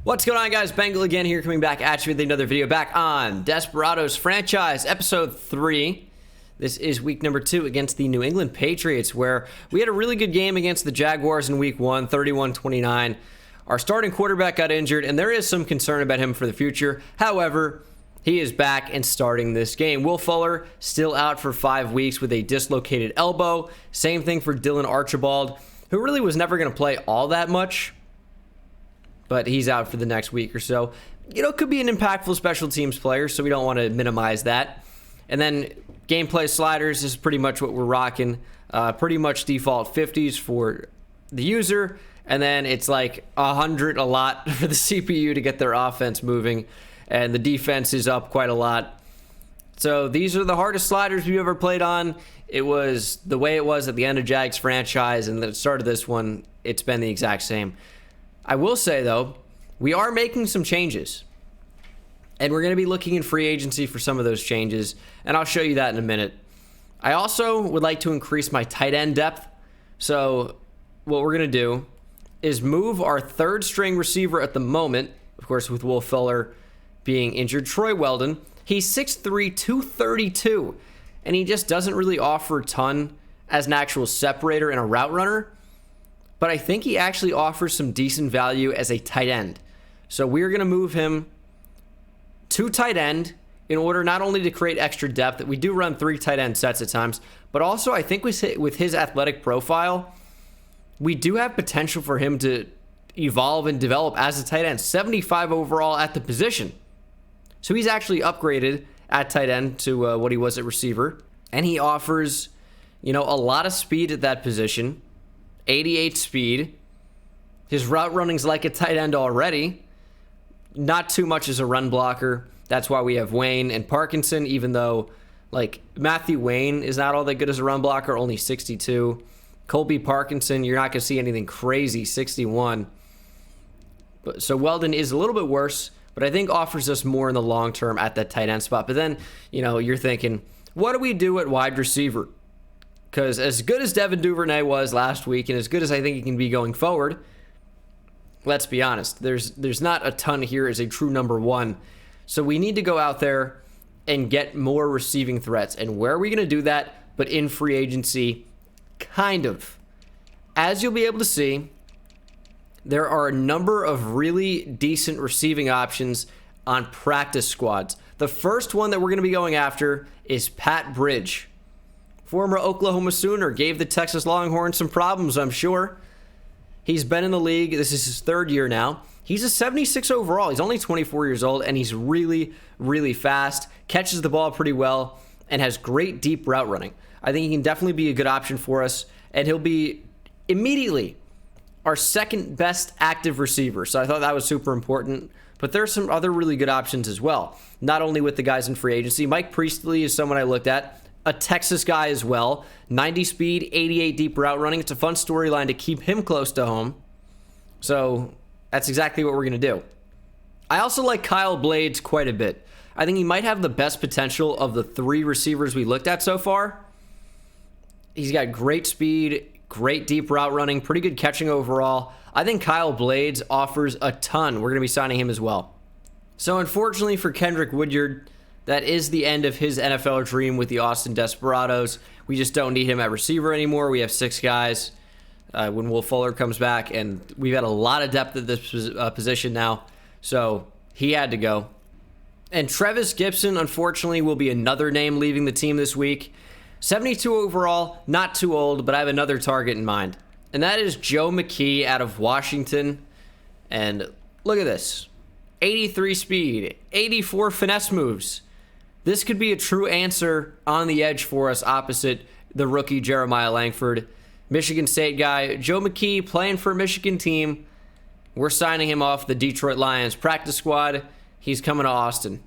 What's going on, guys? Bengal again here, coming back at you with another video back on Desperados franchise, episode 3. This is week number 2 against the New England Patriots, where we had a really good game against the Jaguars in week 1, 31-29. Our starting quarterback got injured, and there is some concern about him for the future. However, he is back and starting this game. Will Fuller still out for 5 weeks with a dislocated elbow. Same thing for Dylan Archibald, who really was never going to play all that much, but he's out for the next week or so. You know, could be an impactful special teams player, so we don't want to minimize that. And then gameplay sliders is pretty much what we're rocking. Pretty much default 50s for the user, and then it's like 100 a lot for the CPU to get their offense moving, and the defense is up quite a lot. So these are the hardest sliders we've ever played on. It was the way it was at the end of Jags franchise, and at the start of this one, it's been the exact same. I will say, though, we are making some changes, and we're going to be looking in free agency for some of those changes, and I'll show you that in a minute. I also would like to increase my tight end depth, so what we're going to do is move our third string receiver at the moment, of course, with Will Fuller being injured, Troy Weldon. He's 6'3", 232, and he just doesn't really offer a ton as an actual separator and a route runner. But I think he actually offers some decent value as a tight end. So we're going to move him to tight end in order not only to create extra depth, that we do run 3 tight end sets at times, but also I think with his athletic profile, we do have potential for him to evolve and develop as a tight end. 75 overall at the position. So he's actually upgraded at tight end to what he was at receiver. And he offers, you know, a lot of speed at that position. 88 speed. His route running's like a tight end already. Not too much as a run blocker. That's why we have Wayne and Parkinson, even though, like, Matthew Wayne is not all that good as a run blocker, only 62. Colby Parkinson, you're not going to see anything crazy, 61. So Weldon is a little bit worse, but I think offers us more in the long term at that tight end spot. But then, you know, you're thinking, what do we do at wide receiver? Because as good as Devin Duvernay was last week, and as good as I think he can be going forward, let's be honest, there's not a ton here as a true number one. So we need to go out there and get more receiving threats. And where are we going to do that? But in free agency, kind of. As you'll be able to see, there are a number of really decent receiving options on practice squads. The first one that we're going to be going after is Pat Bridge. Former Oklahoma Sooner, gave the Texas Longhorns some problems, I'm sure. He's been in the league. This is his 3rd year now. He's a 76 overall. He's only 24 years old, and he's really, really fast, catches the ball pretty well, and has great deep route running. I think he can definitely be a good option for us, and he'll be immediately our second best active receiver. So I thought that was super important. But there's some other really good options as well, not only with the guys in free agency. Mike Priestley is someone I looked at. A Texas guy as well. 90 speed, 88 deep route running. It's a fun storyline to keep him close to home. So that's exactly what we're going to do. I also like Kyle Blades quite a bit. I think he might have the best potential of the 3 receivers we looked at so far. He's got great speed, great deep route running, pretty good catching overall. I think Kyle Blades offers a ton. We're going to be signing him as well. So unfortunately for Kendrick Woodyard, that is the end of his NFL dream with the Austin Desperados. We just don't need him at receiver anymore. We have 6 guys when Will Fuller comes back, and we've had a lot of depth at this position now, so he had to go. And Trevis Gibson, unfortunately, will be another name leaving the team this week. 72 overall, not too old, but I have another target in mind, and that is Joe Mckee out of Washington. And look at this. 83 speed, 84 finesse moves. This could be a true answer on the edge for us opposite the rookie Jeremiah Langford. Michigan State guy, Joe Mckee, playing for a Michigan team. We're signing him off the Detroit Lions practice squad. He's coming to Austin.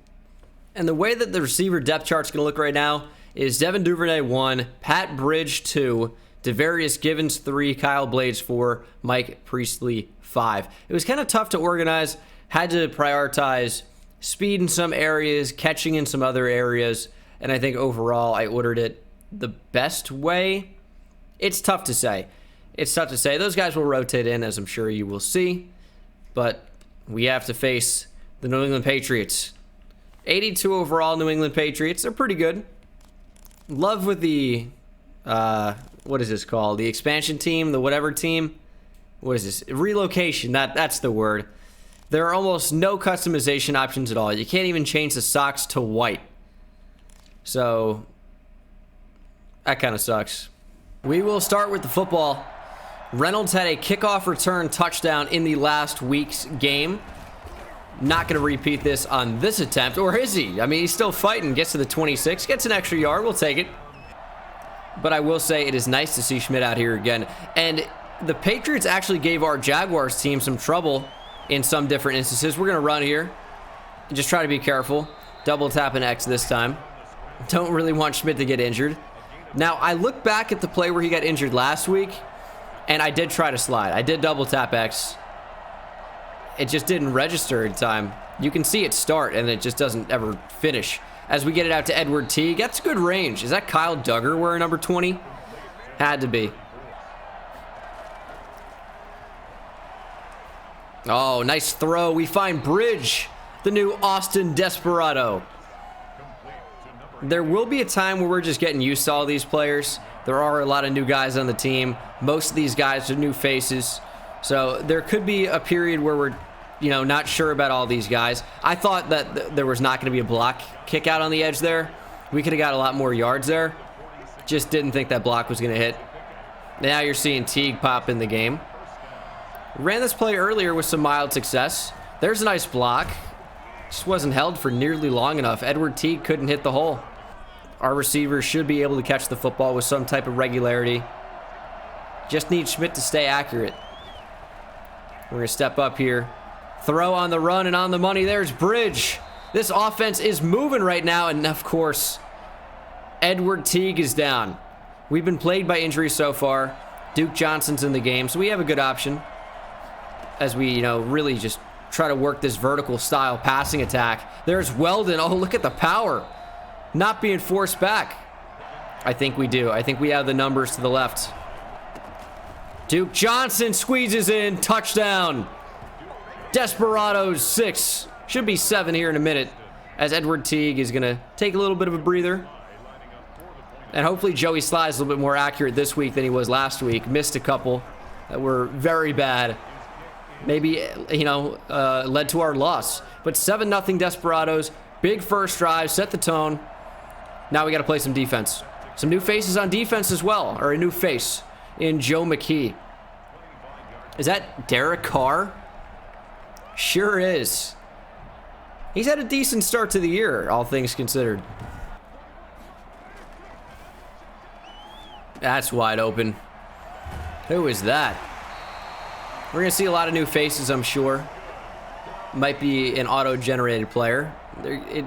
And the way that the receiver depth chart's going to look right now is Devin Duvernay 1, Pat Bridge 2, Devarius Givens 3, Kyle Blades 4, Mike Priestley 5. It was kind of tough to organize. Had to prioritize speed in some areas, catching in some other areas, and I think overall I ordered it the best way. It's tough to say. Those guys will rotate in, as I'm sure you will see, but we have to face the New England Patriots. 82 overall New England Patriots. They're pretty good. Love with the, what is this called? The expansion team, the whatever team. What is this? Relocation. That's the word. There are almost no customization options at all. You can't even change the socks to white. So, that kind of sucks. We will start with the football. Reynolds had a kickoff return touchdown in the last week's game. Not going to repeat this on this attempt, or is he? I mean, he's still fighting. Gets to the 26, gets an extra yard. We'll take it. But I will say it is nice to see Schmidt out here again. And the Patriots actually gave our Jaguars team some trouble in some different instances. We're going to run here. Just try to be careful. Double tap an X this time. Don't really want Schmidt to get injured. Now, I look back at the play where he got injured last week, and I did try to slide. I did double tap X. It just didn't register in time. You can see it start, and it just doesn't ever finish. As we get it out to Edward Teague, that's good range. Is that Kyle Duggar wearing number 20? Had to be. Oh, nice throw. We find Bridge, the new Austin Desperado. There will be a time where we're just getting used to all these players. There are a lot of new guys on the team. Most of these guys are new faces. So there could be a period where we're, not sure about all these guys. I thought that there was not going to be a block kick out on the edge there. We could have got a lot more yards there. Just didn't think that block was going to hit. Now you're seeing Teague pop in the game. Ran this play earlier with some mild success. There's a nice block. Just wasn't held for nearly long enough. Edward Teague couldn't hit the hole. Our receivers should be able to catch the football with some type of regularity. Just need Schmidt to stay accurate. We're going to step up here. Throw on the run and on the money. There's Bridge. This offense is moving right now. And, of course, Edward Teague is down. We've been plagued by injuries so far. Duke Johnson's in the game, so we have a good option as we, really just try to work this vertical style passing attack. There's Weldon. Oh, look at the power. Not being forced back. I think we do. I think we have the numbers to the left. Duke Johnson squeezes in. Touchdown. Desperados 6. Should be 7 here in a minute, as Edward Teague is going to take a little bit of a breather. And hopefully Joey Sly is a little bit more accurate this week than he was last week. Missed a couple that were very bad. Maybe, led to our loss. But 7-0 Desperados. Big first drive. Set the tone. Now we got to play some defense. Some new faces on defense as well. Or a new face in Joe Mckee. Is that Derek Carr? Sure is. He's had a decent start to the year, all things considered. That's wide open. Who is that? We're going to see a lot of new faces, I'm sure. Might be an auto-generated player.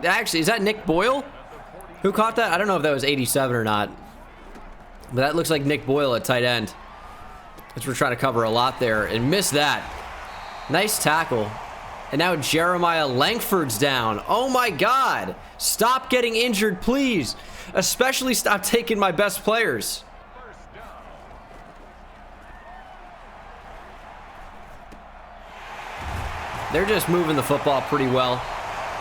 Actually, is that Nick Boyle? Who caught that? I don't know if that was 87 or not. But that looks like Nick Boyle at tight end. Which we're trying to cover a lot there. And missed that. Nice tackle. And now Jeremiah Langford's down. Oh my God. Stop getting injured, please. Especially stop taking my best players. They're just moving the football pretty well.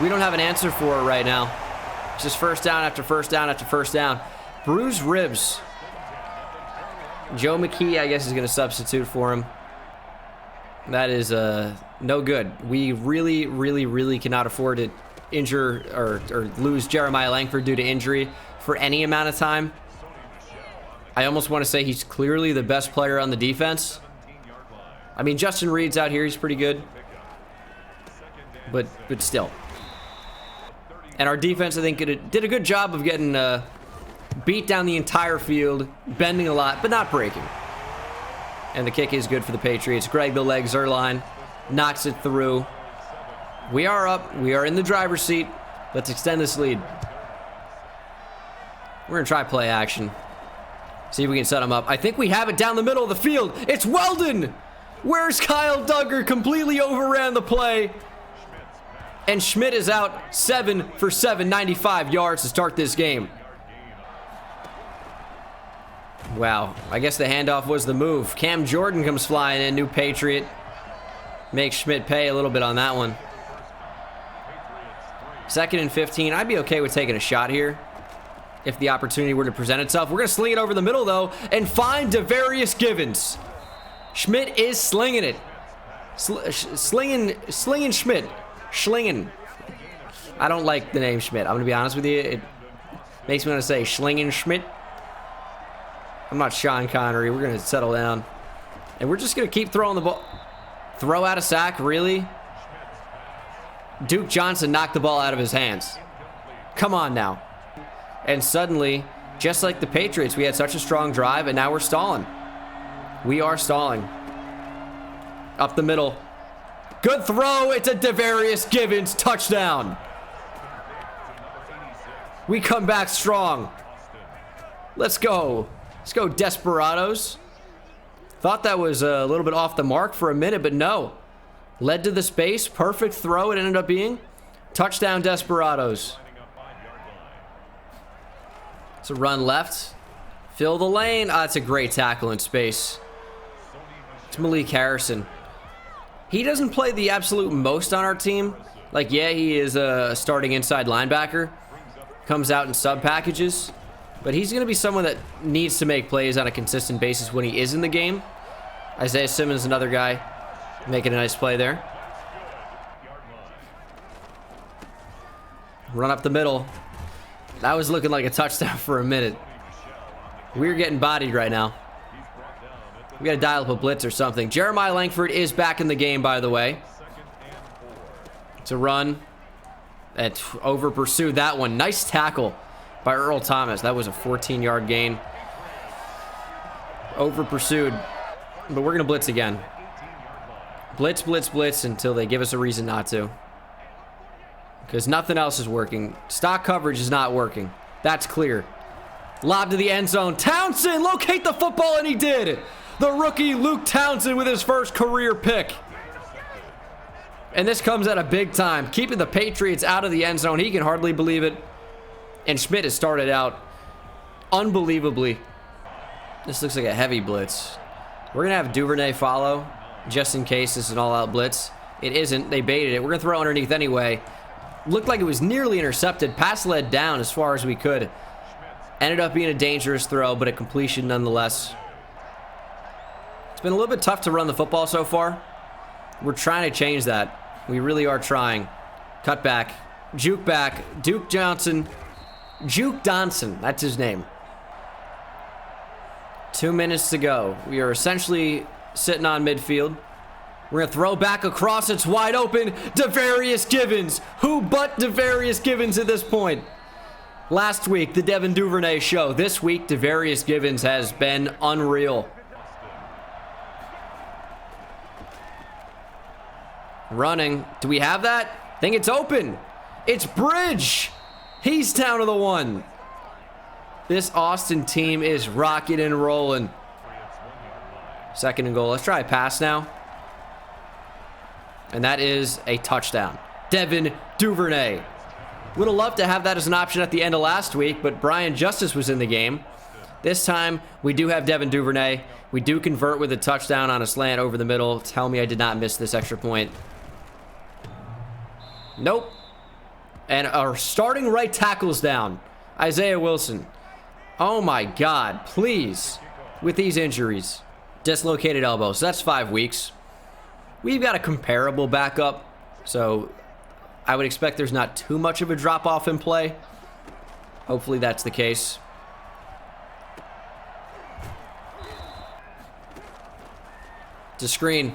We don't have an answer for it right now. It's just first down after first down after first down. Bruised ribs. Joe Mckee, I guess, is going to substitute for him. That is no good. We really, really, really cannot afford to injure or lose Jeremiah Langford due to injury for any amount of time. I almost want to say he's clearly the best player on the defense. I mean, Justin Reed's out here. He's pretty good. But still. And our defense, I think, did a good job of getting beat down the entire field, bending a lot, but not breaking. And the kick is good for the Patriots. Greg the Leg Zerline knocks it through. We are up. We are in the driver's seat. Let's extend this lead. We're going to try play action. See if we can set them up. I think we have it down the middle of the field. It's Weldon. Where's Kyle Duggar? Completely overran the play. And Schmidt is out 7 for 7, 95 yards to start this game. Wow, I guess the handoff was the move. Cam Jordan comes flying in, new Patriot. Make Schmidt pay a little bit on that one. 2nd and 15. I'd be okay with taking a shot here if the opportunity were to present itself. We're going to sling it over the middle, though, and find Devarius Givens. Schmidt is slinging it. Slinging Schmidt. Schlingen. I don't like the name Schmidt. I'm going to be honest with you. It makes me want to say Schlingen Schmidt. I'm not Sean Connery. We're going to settle down. And we're just going to keep throwing the ball. Throw out a sack, really? Duke Johnson knocked the ball out of his hands. Come on now. And suddenly, just like the Patriots, we had such a strong drive, and now we're stalling. We are stalling. Up the middle. Good throw. It's a Devarius Givens touchdown. We come back strong. Let's go. Let's go, Desperados. Thought that was a little bit off the mark for a minute, but no. Led to the space. Perfect throw it ended up being. Touchdown, Desperados. It's a run left. Fill the lane. Ah, that's a great tackle in space. It's Malik Harrison. He doesn't play the absolute most on our team. Like, yeah, he is a starting inside linebacker. Comes out in sub packages. But he's going to be someone that needs to make plays on a consistent basis when he is in the game. Isaiah Simmons, another guy, making a nice play there. Run up the middle. That was looking like a touchdown for a minute. We're getting bodied right now. We got to dial up a blitz or something. Jeremiah Langford is back in the game, by the way. It's a run. And over pursued that one. Nice tackle by Earl Thomas. That was a 14-yard gain. Over pursued. But we're going to blitz again. Blitz, blitz, blitz until they give us a reason not to. Because nothing else is working. Stock coverage is not working. That's clear. Lob to the end zone. Townsend, locate the football, and he did. The rookie Luke Townsend with his first career pick. And this comes at a big time. Keeping the Patriots out of the end zone. He can hardly believe it. And Schmidt has started out unbelievably. This looks like a heavy blitz. We're going to have Duvernay follow, just in case this is an all-out blitz. It isn't. They baited it. We're going to throw underneath anyway. Looked like it was nearly intercepted. Pass led down as far as we could. Ended up being a dangerous throw, but a completion nonetheless. It's been a little bit tough to run the football so far. We're trying to change that. We really are trying. Cut back. Juke back. Duke Johnson. Juke Johnson. That's his name. 2 minutes to go. We are essentially sitting on midfield. We're going to throw back across. It's wide open. Devarius Givens. Who but Devarius Givens at this point? Last week, the Devin Duvernay show. This week, Devarius Givens has been unreal. Running. Do we have that? I think it's open. It's Bridge. He's down to the one. This Austin team is rocking and rolling. 2nd and goal. Let's try a pass now. And that is a touchdown. Devin Duvernay. Would have loved to have that as an option at the end of last week, but Brian Justice was in the game. This time, we do have Devin Duvernay. We do convert with a touchdown on a slant over the middle. Tell me I did not miss this extra point. Nope. And our starting right tackle's down. Isaiah Wilson. Oh my God, please. With these injuries. Dislocated elbow, so that's 5 weeks. We've got a comparable backup, so I would expect there's not too much of a drop-off in play. Hopefully that's the case. It's a screen.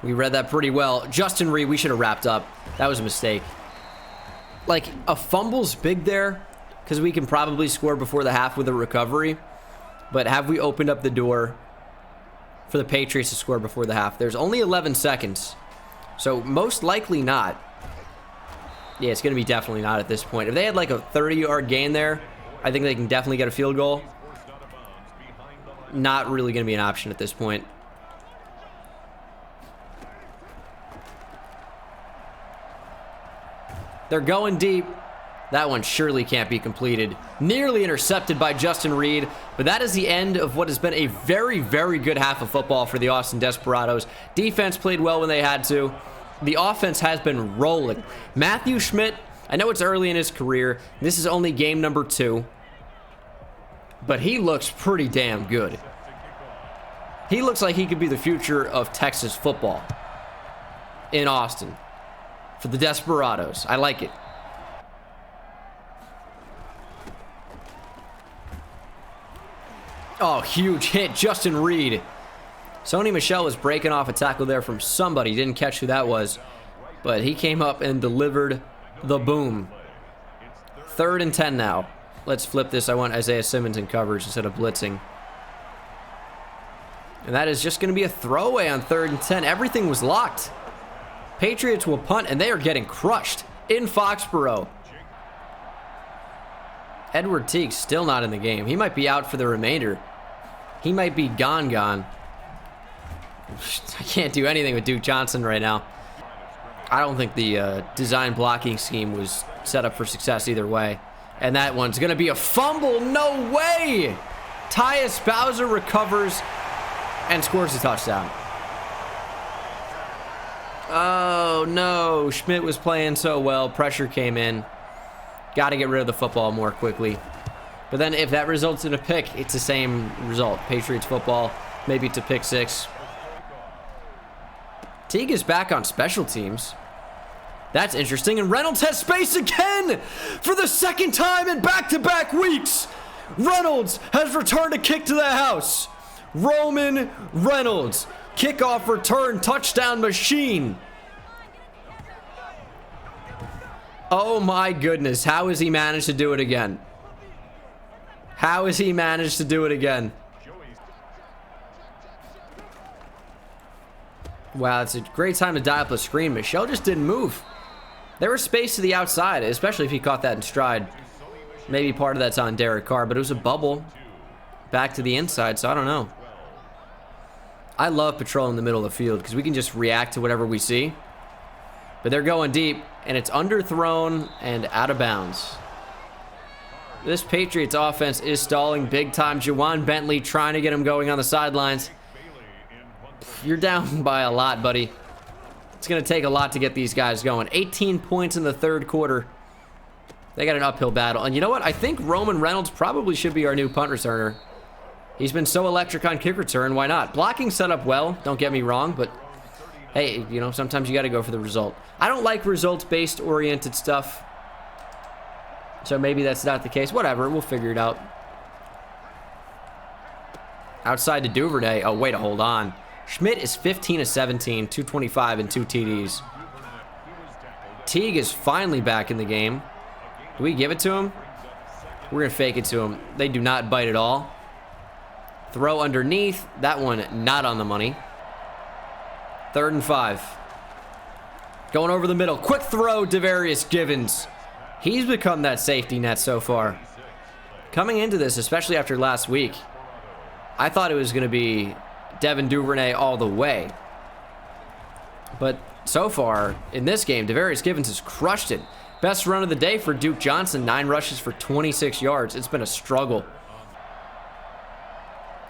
We read that pretty well. Justin Reed, we should have wrapped up. That was a mistake. Like, a fumble's big there, because we can probably score before the half with a recovery. But have we opened up the door for the Patriots to score before the half? There's only 11 seconds. So most likely not. Yeah, it's going to be definitely not at this point. If they had like a 30-yard gain there, I think they can definitely get a field goal. Not really going to be an option at this point. They're going deep. That one surely can't be completed. Nearly intercepted by Justin Reed, but that is the end of what has been a very, very good half of football for the Austin Desperados. Defense played well when they had to. The offense has been rolling. Matthew Schmidt, I know it's early in his career. This is only game number 2, but he looks pretty damn good. He looks like he could be the future of Texas football in Austin for the Desperados. I like it. Oh, huge hit, Justin Reed. Sony Michel was breaking off a tackle there from somebody. Didn't catch who that was, but he came up and delivered the boom. 3rd and 10 now. Let's flip this. I want Isaiah Simmons in coverage instead of blitzing. And that is just going to be a throwaway on 3rd and 10. Everything was locked. Patriots will punt, and they are getting crushed in Foxborough. Edward Teague still not in the game. He might be out for the remainder. He might be gone. I can't do anything with Duke Johnson right now. I don't think the design blocking scheme was set up for success either way. And that one's going to be a fumble. No way! Tyus Bowser recovers and scores a touchdown. Oh, no. Schmidt was playing so well. Pressure came in. Got to get rid of the football more quickly. But then if that results in a pick, it's the same result. Patriots football, maybe it's a pick 6. Teague is back on special teams. That's interesting. And Reynolds has space again for the 2nd time in back-to-back weeks. Reynolds has returned a kick to the house. Roman Reynolds. Kickoff return touchdown machine. Oh my goodness. How has he managed to do it again? How has he managed to do it again? Wow, it's a great time to dial up a screen. Michelle just didn't move. There was space to the outside, especially if he caught that in stride. Maybe part of that's on Derek Carr, but it was a bubble back to the inside, so I don't know. I love patrolling the middle of the field because we can just react to whatever we see. But they're going deep, and it's underthrown and out of bounds. This Patriots offense is stalling big time. Jawan Bentley trying to get him going on the sidelines. You're down by a lot, buddy. It's going to take a lot to get these guys going. 18 points in the 3rd quarter. They got an uphill battle. And you know what? I think Roman Reynolds probably should be our new punt returner. He's been so electric on kick return. Why not? Blocking set up well. Don't get me wrong, but hey, you know, sometimes you got to go for the result. I don't like results-based oriented stuff. So maybe that's not the case. Whatever, we'll figure it out. Outside to Duvernay. Oh, way to hold on. Schmidt is 15 of 17, 225 and 2 TDs. Teague is finally back in the game. Do we give it to him? We're going to fake it to him. They do not bite at all. Throw underneath. That one not on the money. 3rd and 5. Going over the middle. Quick throw, Devarius Givens. He's become that safety net so far. Coming into this, especially after last week, I thought it was going to be Devin Duvernay all the way. But so far, in this game, Devarius Givens has crushed it. Best run of the day for Duke Johnson. 9 rushes for 26 yards. It's been a struggle.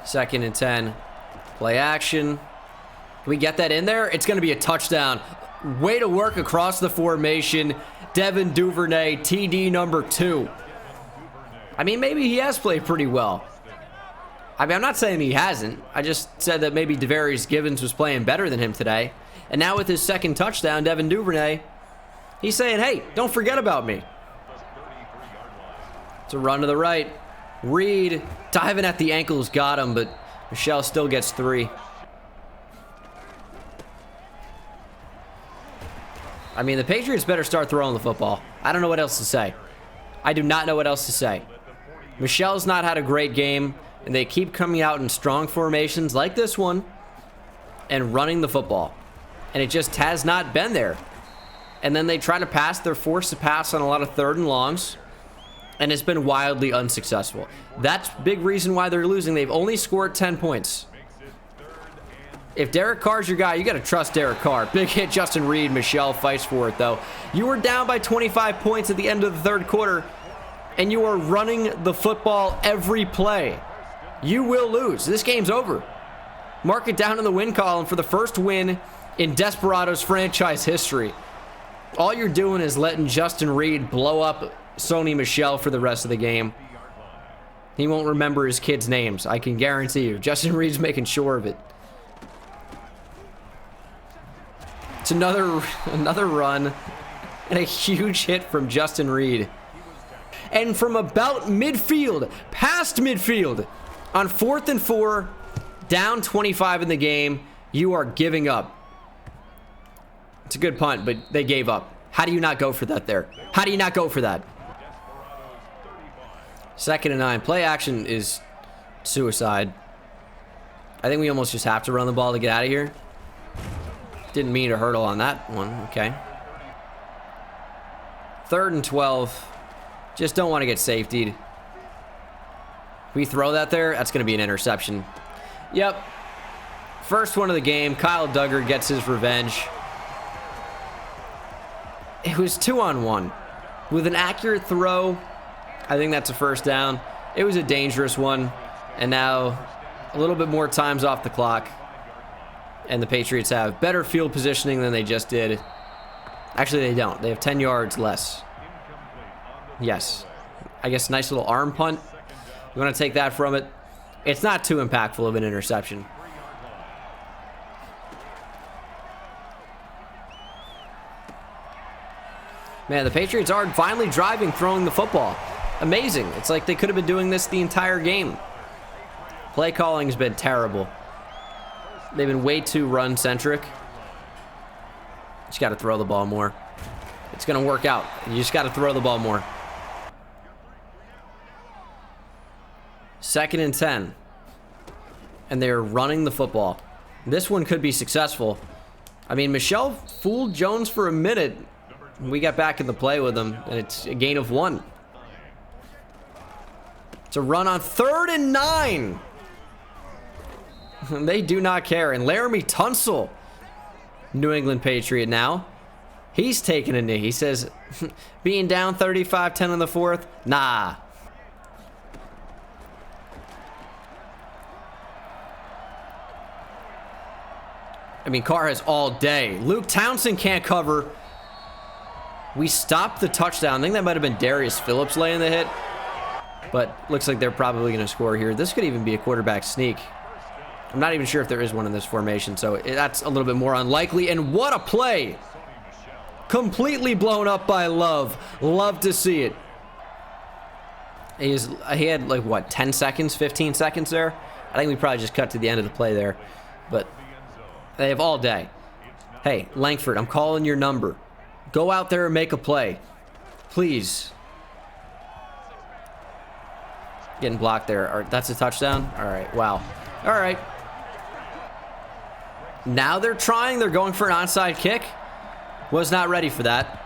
2nd and 10. Play action. Can we get that in there? It's going to be a touchdown. Way to work across the formation. Devin Duvernay, TD number 2. I mean, maybe he has played pretty well. I mean, I'm not saying he hasn't. I just said that maybe Devarius Givens was playing better than him today. And now with his 2nd touchdown, Devin Duvernay, he's saying, hey, don't forget about me. It's a run to the right. Reed diving at the ankles, got him, but Michelle still gets 3. I mean, the Patriots better start throwing the football. I don't know what else to say. I do not know what else to say. Michelle's not had a great game, and they keep coming out in strong formations like this one and running the football. And it just has not been there. And then they try to pass. They're forced to pass on a lot of 3rd and longs, and it's been wildly unsuccessful. That's a big reason why they're losing. They've only scored 10 points. If Derek Carr's your guy, you got to trust Derek Carr. Big hit, Justin Reed. Michelle fights for it, though. You were down by 25 points at the end of the third quarter, and you are running the football every play. You will lose. This game's over. Mark it down in the win column for the first win in Desperados franchise history. All you're doing is letting Justin Reed blow up Sony Michel for the rest of the game. He won't remember his kids' names, I can guarantee you. Justin Reed's making sure of it. It's another run and a huge hit from Justin Reed. And from about midfield, past midfield, on 4th and 4, down 25 in the game, you are giving up. It's a good punt, but they gave up. How do you not go for that there? How do you not go for that? 2nd and 9. Play action is suicide. I think we almost just have to run the ball to get out of here. Didn't mean to hurdle on that one. Okay. 3rd and 12. Just don't want to get safetied. We throw that there, that's going to be an interception. Yep. First one of the game. Kyle Duggar gets his revenge. It was 2-on-1. With an accurate throw, I think that's a first down. It was a dangerous one. And now a little bit more time's off the clock. And the Patriots have better field positioning than they just did. Actually, they don't. They have 10 yards less. Yes. I guess nice little arm punt. You want to take that from it. It's not too impactful of an interception. Man, the Patriots are finally driving, throwing the football. Amazing. It's like they could have been doing this the entire game. Play calling has been terrible. They've been way too run-centric. Just got to throw the ball more. It's going to work out. You just got to throw the ball more. 2nd and 10. And they're running the football. This one could be successful. I mean, Michelle fooled Jones for a minute. We got back in the play with him, and it's a gain of 1. It's a run on 3rd and 9. They do not care. And Laramie Tunsil, New England Patriot now, he's taking a knee. He says, being down 35-10 in the 4th? Nah. I mean, Carr has all day. Luke Townsend can't cover. We stopped the touchdown. I think that might have been Darius Phillips laying the hit. But looks like they're probably going to score here. This could even be a quarterback sneak. I'm not even sure if there is one in this formation, so that's a little bit more unlikely. And what a play! Completely blown up by Love. Love to see it. He had like, what, 10 seconds, 15 seconds there? I think we probably just cut to the end of the play there. But they have all day. Hey, Langford, I'm calling your number. Go out there and make a play. Please. Getting blocked there. That's a touchdown? All right, wow. All right. Now they're trying. They're going for an onside kick. Was not ready for that.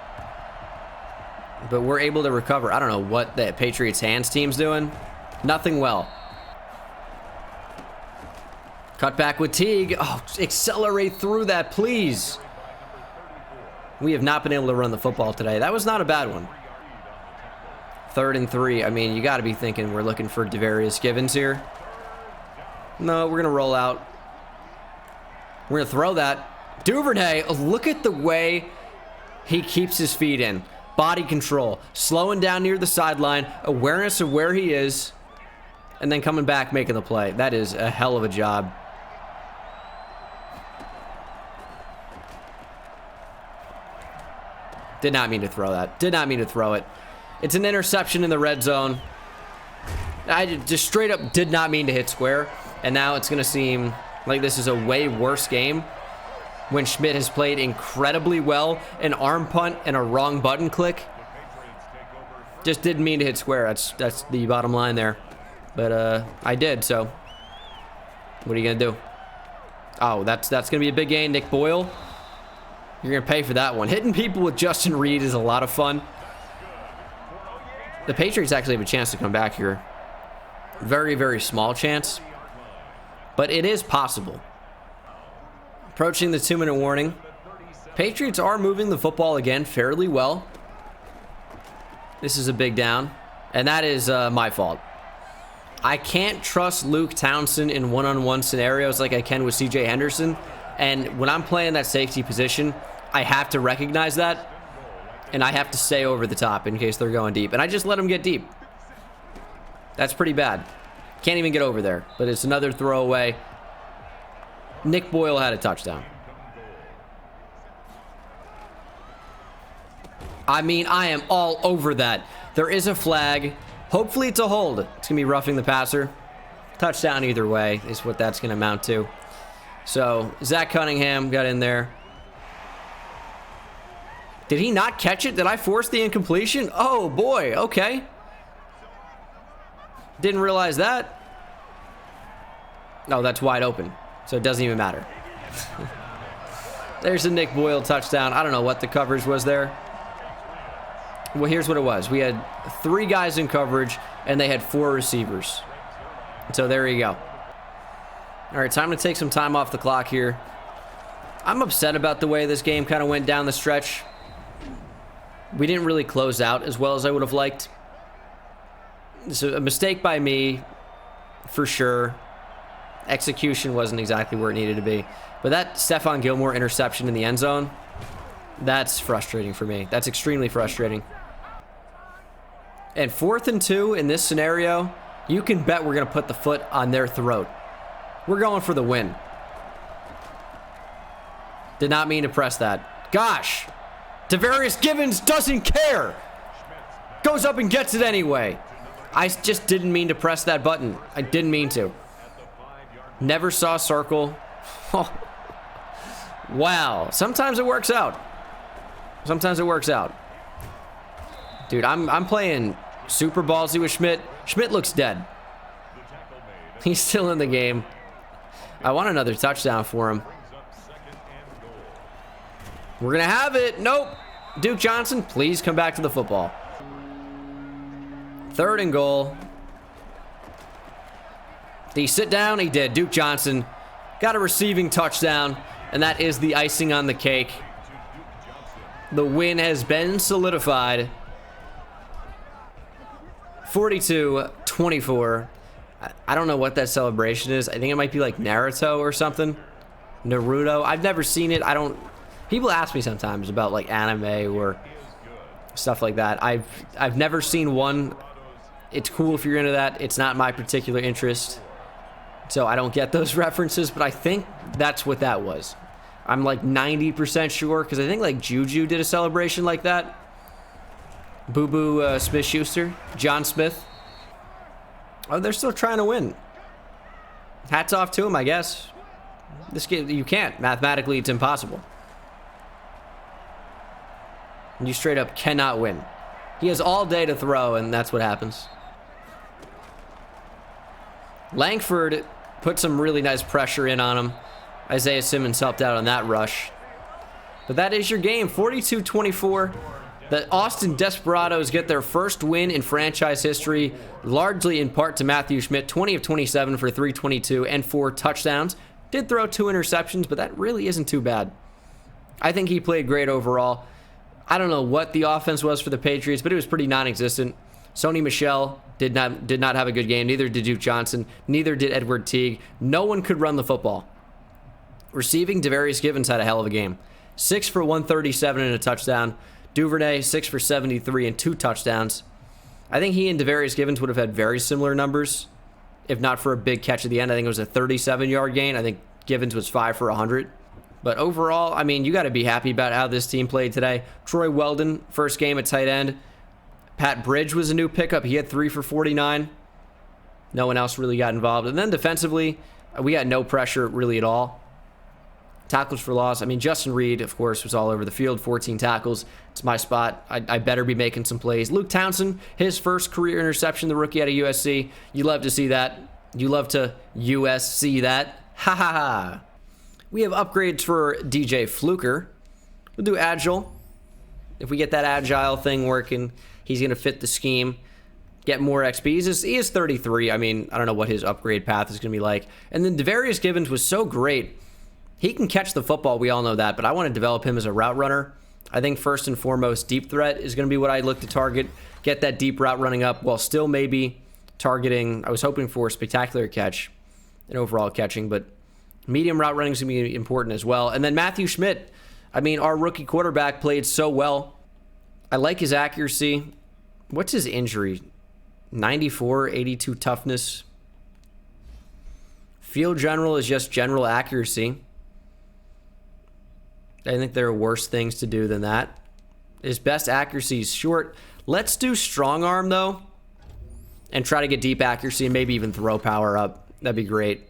But we're able to recover. I don't know what the Patriots hands team's doing. Nothing well. Cut back with Teague. Oh, accelerate through that, please. We have not been able to run the football today. That was not a bad one. 3rd and 3. I mean, you got to be thinking we're looking for Devarius Givens here. No, we're going to roll out. We're going to throw that. Duvernay, look at the way he keeps his feet in. Body control. Slowing down near the sideline. Awareness of where he is. And then coming back, making the play. That is a hell of a job. Did not mean to throw that. Did not mean to throw it. It's an interception in the red zone. I just straight up did not mean to hit square. And now it's going to seem like this is a way worse game when Schmidt has played incredibly well. An arm punt and a wrong button click. Just didn't mean to hit square. That's the bottom line there. But I did, so what are you going to do? Oh, that's going to be a big gain. Nick Boyle. You're going to pay for that one. Hitting people with Justin Reed is a lot of fun. The Patriots actually have a chance to come back here. Very, very small chance. But it is possible. Approaching the 2-minute warning. Patriots are moving the football again fairly well. This is a big down, and that is my fault. I can't trust Luke Townsend in one-on-one scenarios like I can with CJ Henderson, and when I'm playing that safety position, I have to recognize that, and I have to stay over the top in case they're going deep, and I just let them get deep. That's pretty bad. Can't even get over there, but it's another throwaway. Nick Boyle had a touchdown. I mean, I am all over that. There is a flag. Hopefully it's a hold. It's going to be roughing the passer. Touchdown either way is what that's going to amount to. So, Zach Cunningham got in there. Did he not catch it? Did I force the incompletion? Oh, boy. Okay. Didn't realize that. No, that's wide open. So it doesn't even matter. There's a Nick Boyle touchdown. I don't know what the coverage was there. Well, here's what it was. We had 3 guys in coverage, and they had 4 receivers. So there you go. All right, time to take some time off the clock here. I'm upset about the way this game kind of went down the stretch. We didn't really close out as well as I would have liked. It's a mistake by me, for sure. Execution wasn't exactly where it needed to be. But that Stephon Gilmore interception in the end zone, that's frustrating for me. That's extremely frustrating. And 4th and 2 in this scenario, you can bet we're going to put the foot on their throat. We're going for the win. Did not mean to press that. Gosh! Devarius Givens doesn't care! Goes up and gets it anyway. I just didn't mean to press that button. I didn't mean to. Never saw circle. Wow. Sometimes it works out. Sometimes it works out. Dude, I'm playing super ballsy with Schmidt. Schmidt looks dead. He's still in the game. I want another touchdown for him. We're going to have it. Nope. Duke Johnson, please come back to the football. 3rd and goal. Did he sit down? He did. Duke Johnson got a receiving touchdown, and that is the icing on the cake. The win has been solidified. 42-24. I don't know what that celebration is. I think it might be like Naruto or something. Naruto. I've never seen it. People ask me sometimes about like anime or stuff like that. I've never seen one. It's cool if you're into that. It's not my particular interest, so I don't get those references, but I think that's what that was. I'm like 90% sure, because I think like Juju did a celebration like that. Boo Boo Smith-Schuster, John Smith. Oh, they're still trying to win. Hats off to him, I guess. This game, you can't. Mathematically, it's impossible. You straight up cannot win. He has all day to throw, and that's what happens. Langford put some really nice pressure in on him. Isaiah Simmons helped out on that rush. But that is your game, 42-24. The Austin Desperados get their first win in franchise history, largely in part to Matthew Schmidt, 20 of 27 for 322 and 4 touchdowns. Did throw 2 interceptions, but that really isn't too bad. I think he played great overall. I don't know what the offense was for the Patriots, but it was pretty non-existent. Sony Michel did not have a good game. Neither did Duke Johnson. Neither did Edward Teague. No one could run the football. Receiving, Devarius Givens had a hell of a game. 6 for 137 and a touchdown. Duvernay, 6 for 73 and 2 touchdowns. I think he and Devarius Givens would have had very similar numbers, if not for a big catch at the end. I think it was a 37-yard gain. I think Givens was 5 for 100. But overall, I mean, you got to be happy about how this team played today. Troy Weldon, first game at tight end. Pat Bridge was a new pickup. He had 3 for 49. No one else really got involved. And then defensively, we got no pressure really at all. Tackles for loss. I mean, Justin Reed, of course, was all over the field. 14 tackles. It's my spot. I better be making some plays. Luke Townsend, his first career interception, the rookie out of USC. You love to see that. You love to USC that. Ha ha ha. We have upgrades for DJ Fluker. We'll do Agile. If we get that Agile thing working, he's going to fit the scheme. Get more XP. He is 33. I mean, I don't know what his upgrade path is going to be like. And then Devarius Givens was so great He can catch the football, we all know that, but I want to develop him as a route runner. I think first and foremost, deep threat is going to be what I look to target. Get that deep route running up while still maybe targeting. I was hoping for spectacular catch and overall catching, but medium route running is going to be important as well. And then Matthew Schmidt. I mean, our rookie quarterback played so well. I like his accuracy. What's his injury? 94, 82 toughness. Field general is just general accuracy. I think there are worse things to do than that. His best accuracy is short. Let's do strong arm, though, and try to get deep accuracy and maybe even throw power up. That'd be great.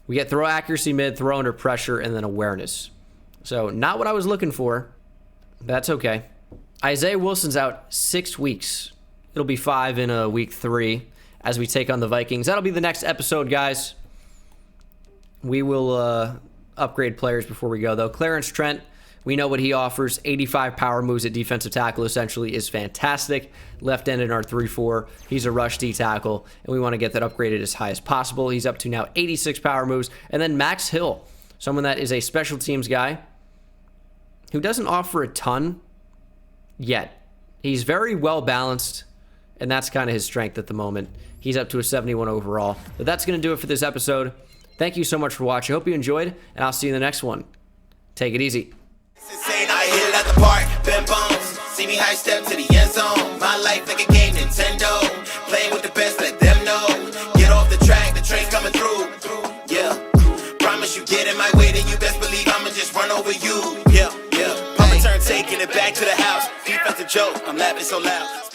We get throw accuracy mid, throw under pressure, and then awareness. So not what I was looking for. That's okay. Isaiah Wilson's out 6 weeks. It'll be 5 in week 3 as we take on the Vikings. That'll be the next episode, guys. We will upgrade players before we go, though. Clarence Trent, we know what he offers. 85 power moves at defensive tackle essentially is fantastic. Left end in our 3-4. He's a rush D tackle, and we want to get that upgraded as high as possible. He's up to now 86 power moves. And then Max Hill, someone that is a special teams guy who doesn't offer a ton yet. He's very well balanced, and that's kind of his strength at the moment. He's up to a 71 overall. But that's going to do it for this episode. Thank you so much for watching. I hope you enjoyed, and I'll see you in the next one. Take it easy. Insane, I hit it at the park, bend bones. See me high step to the end zone. My life like a game, Nintendo. Playing with the best, let them know. Get off the track, the train's coming through. Yeah, promise you get in my way, then you best believe I'ma just run over you. Yeah, I'ma turn taking it back to the house. Defensive joke, I'm laughing so loud.